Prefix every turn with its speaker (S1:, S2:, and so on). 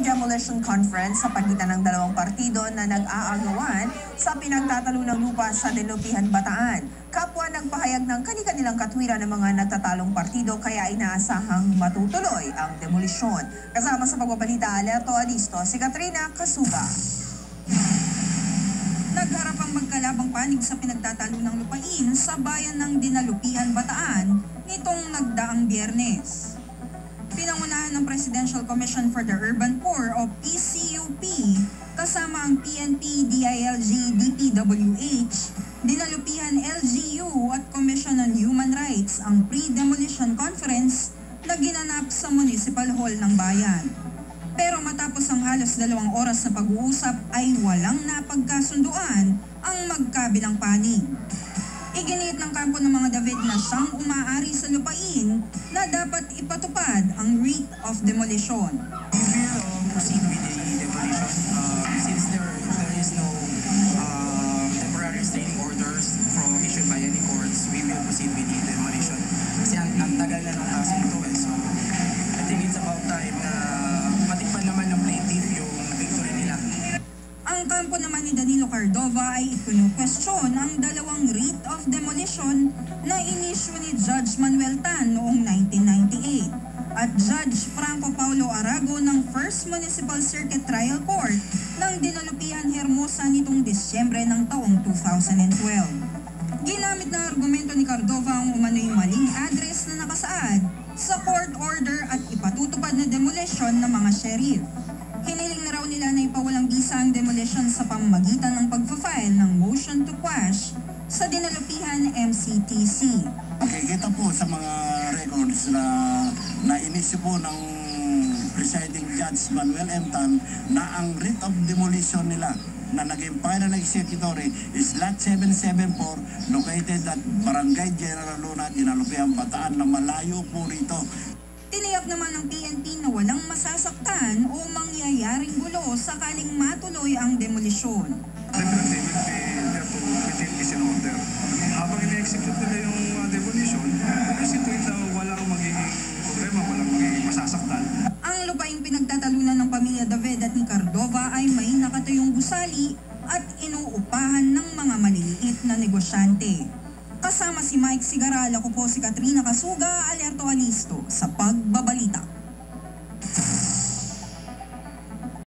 S1: pre-demolition conference sa pagitan ng dalawang partido na nag-aagawan sa pinagtatalunang lupa sa Dilupihan, Bataan. Kapwa nagpahayag ng kani-kanilang katwiran ng mga nagtatalong partido kaya inaasahang matutuloy ang demolisyon. Kasama sa pagbabalita, Alerto Alisto, si Katrina Kasuga.
S2: Nagharap ang magkalabang panig sa pinagtatalunang lupain sa bayan ng Dinalupihan, Bataan nitong nagdaang Biyernes. Pinangunahan ng Presidential Commission for the Urban Poor o PCUP kasama ang PNP, DILG, DPWH, Dinalupihan LGU at Commission on Human Rights ang pre-demolition conference na ginanap sa Municipal Hall ng bayan. Pero matapos ang halos 2 oras na pag-uusap ay walang napagkasunduan ang magkabilang panig. Iginiit ng kampo ng mga David na siyang umaari sa lupain na dapat ipatupad ang writ of demolition.
S3: We will proceed with the demolition since there is no temporary restraining orders issued by any courts. We will proceed with the demolition. Kasi ang tagal na ng kaso ito so I think it's about time na matikpan naman ng plaintiff yung victory nila.
S2: Ang kampo naman ni Danilo Cardova ay ipinu-question ang dalawang writ of demolition na inisyu ni Judge Manuel Tan noong 1998 at Judge Franco Paulo Arago ng First Municipal Circuit Trial Court ng Dinalupihan, Hermosa nitong Disyembre ng taong 2012. Ginamit na argumento ni Cardova ang umano'y maling address na nakasaad sa court order at ipatutupad na demolition ng mga sheriff. Hiniling na raw nila na ipawalang bisa ang demolition sa pamamagitan ng pagpa-file ng motion to quash sa Dinalupihan MCTC.
S4: Kita po sa mga records na na-inisyu po ng presiding Judge Manuel M. Tan na ang writ of demolition nila na naging final executory is Lot 774 located at Barangay General Luna, Dinalupihan, Bataan na malayo po rito.
S2: Tiniyak naman ng PNP na walang masasaktan o mangyayaring gulo sakaling matuloy ang demolisyon.
S5: Definitely will be there to maintain peace and order. Habang ina-execute nila yung demolition, constitute na walang magiging problema, walang magiging masasaktan.
S2: Ang lupaing pinagtatalunan ng pamilya David at ni Cardova ay may nakatayong gusali at inuupahan ng mga maliliit na negosyante. Kasama si Mike Sigaral, ako po si Katrina Kasuga, Alerto Alisto sa Pagbabalita.